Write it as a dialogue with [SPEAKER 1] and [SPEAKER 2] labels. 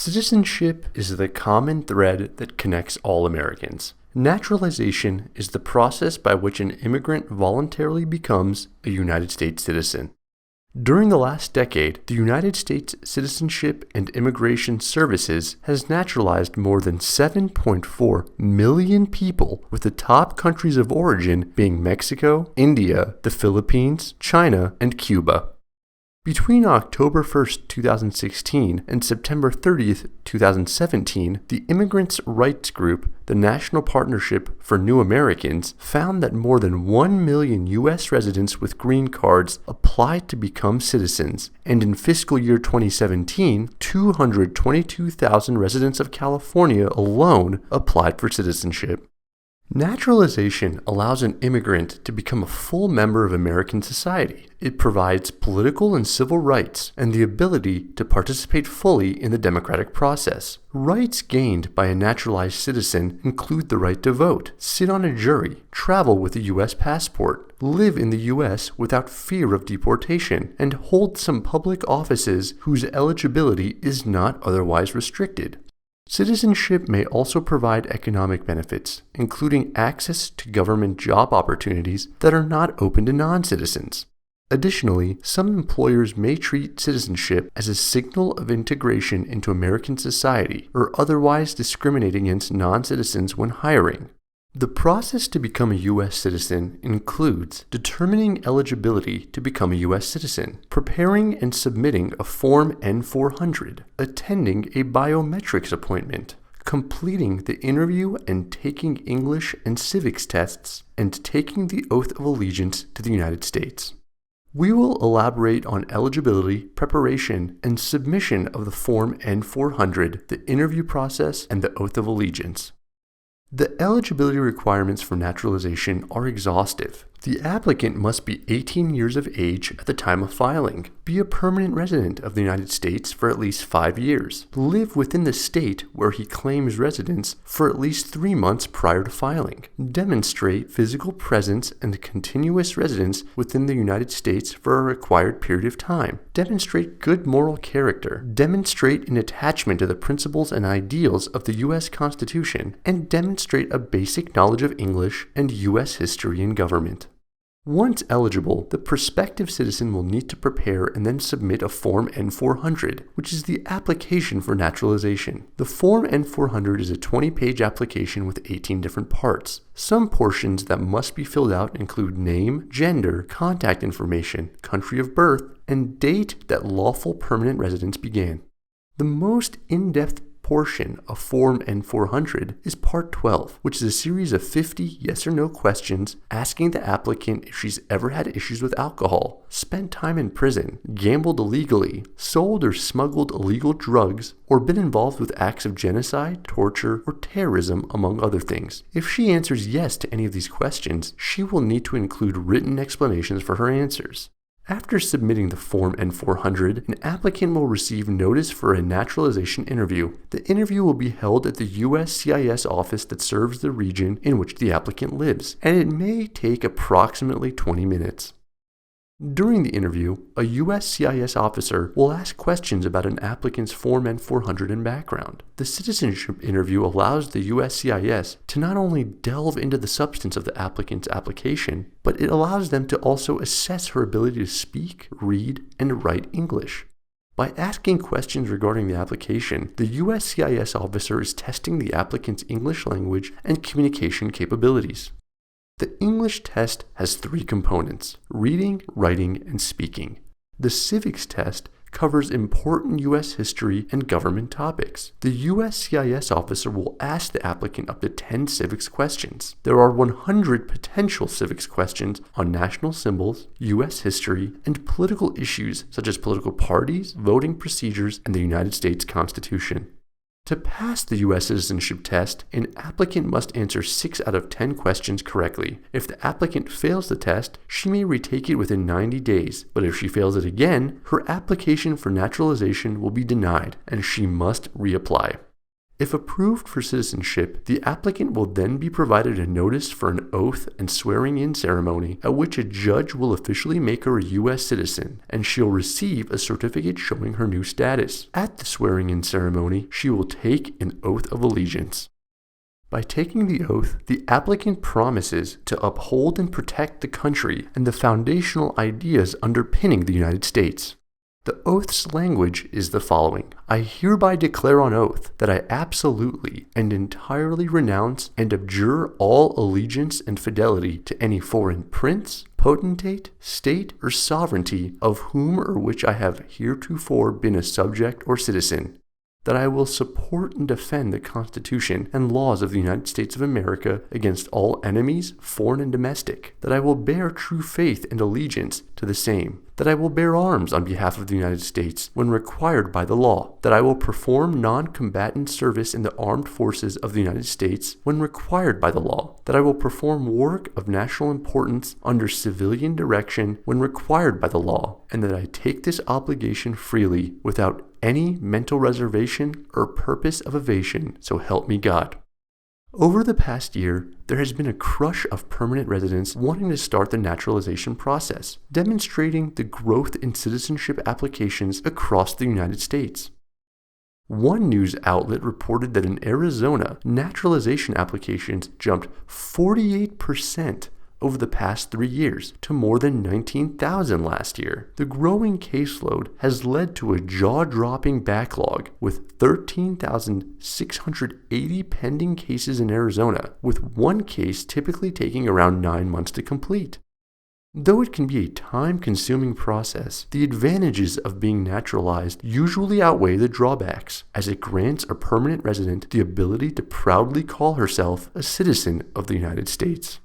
[SPEAKER 1] Citizenship is the common thread that connects all Americans. Naturalization is the process by which an immigrant voluntarily becomes a United States citizen. During the last decade, the United States Citizenship and Immigration Services has naturalized more than 7.4 million people, with the top countries of origin being Mexico, India, the Philippines, China, and Cuba. Between October 1st, 2016 and September 30th, 2017, the immigrants' rights group, the National Partnership for New Americans, found that more than 1 million U.S. residents with green cards applied to become citizens, and in fiscal year 2017, 222,000 residents of California alone applied for citizenship. Naturalization allows an immigrant to become a full member of American society. It provides political and civil rights and the ability to participate fully in the democratic process. Rights gained by a naturalized citizen include the right to vote, sit on a jury, travel with a U.S. passport, live in the U.S. without fear of deportation, and hold some public offices whose eligibility is not otherwise restricted. Citizenship may also provide economic benefits, including access to government job opportunities that are not open to non-citizens. Additionally, some employers may treat citizenship as a signal of integration into American society or otherwise discriminate against non-citizens when hiring. The process to become a U.S. citizen includes determining eligibility to become a U.S. citizen, preparing and submitting a Form N-400, attending a biometrics appointment, completing the interview and taking English and civics tests, and taking the oath of allegiance to the United States. We will elaborate on eligibility, preparation, and submission of the Form N-400, the interview process, and the oath of allegiance. The eligibility requirements for naturalization are exhaustive. The applicant must be 18 years of age at the time of filing, be a permanent resident of the United States for at least 5 years, live within the state where he claims residence for at least 3 months prior to filing, demonstrate physical presence and continuous residence within the United States for a required period of time, demonstrate good moral character, demonstrate an attachment to the principles and ideals of the U.S. Constitution, and demonstrate a basic knowledge of English and U.S. history and government. Once eligible, the prospective citizen will need to prepare and then submit a Form N-400, which is the application for naturalization. The Form N-400 is a 20-page application with 18 different parts. Some portions that must be filled out include name, gender, contact information, country of birth, and date that lawful permanent residence began. The most in-depth portion of Form N-400 is Part 12, which is a series of 50 yes or no questions asking the applicant if she's ever had issues with alcohol, spent time in prison, gambled illegally, sold or smuggled illegal drugs, or been involved with acts of genocide, torture, or terrorism, among other things. If she answers yes to any of these questions, she will need to include written explanations for her answers. After submitting the Form N-400, an applicant will receive notice for a naturalization interview. The interview will be held at the USCIS office that serves the region in which the applicant lives, and it may take approximately 20 minutes. During the interview, a USCIS officer will ask questions about an applicant's Form N-400 and background. The citizenship interview allows the USCIS to not only delve into the substance of the applicant's application, but it allows them to also assess her ability to speak, read, and write English. By asking questions regarding the application, the USCIS officer is testing the applicant's English language and communication capabilities. The English test has 3 components: reading, writing, and speaking. The civics test covers important U.S. history and government topics. The USCIS officer will ask the applicant up to 10 civics questions. There are 100 potential civics questions on national symbols, U.S. history, and political issues such as political parties, voting procedures, and the United States Constitution. To pass the U.S. citizenship test, an applicant must answer 6 out of 10 questions correctly. If the applicant fails the test, she may retake it within 90 days, but if she fails it again, her application for naturalization will be denied, and she must reapply. If approved for citizenship, the applicant will then be provided a notice for an oath and swearing-in ceremony at which a judge will officially make her a U.S. citizen, and she'll receive a certificate showing her new status. At the swearing-in ceremony, she will take an oath of allegiance. By taking the oath, the applicant promises to uphold and protect the country and the foundational ideas underpinning the United States. The oath's language is the following: I hereby declare on oath that I absolutely and entirely renounce and abjure all allegiance and fidelity to any foreign prince, potentate, state, or sovereignty of whom or which I have heretofore been a subject or citizen. That I will support and defend the Constitution and laws of the United States of America against all enemies, foreign and domestic. That I will bear true faith and allegiance to the same. That I will bear arms on behalf of the United States when required by the law. That I will perform non-combatant service in the armed forces of the United States when required by the law. That I will perform work of national importance under civilian direction when required by the law. And that I take this obligation freely without any mental reservation or purpose of evasion, so help me God. Over the past year, there has been a crush of permanent residents wanting to start the naturalization process, demonstrating the growth in citizenship applications across the United States. One news outlet reported that in Arizona, naturalization applications jumped 48% over the past 3 years to more than 19,000 last year. The growing caseload has led to a jaw-dropping backlog with 13,680 pending cases in Arizona, with one case typically taking around 9 months to complete. Though it can be a time-consuming process, the advantages of being naturalized usually outweigh the drawbacks, as it grants a permanent resident the ability to proudly call herself a citizen of the United States.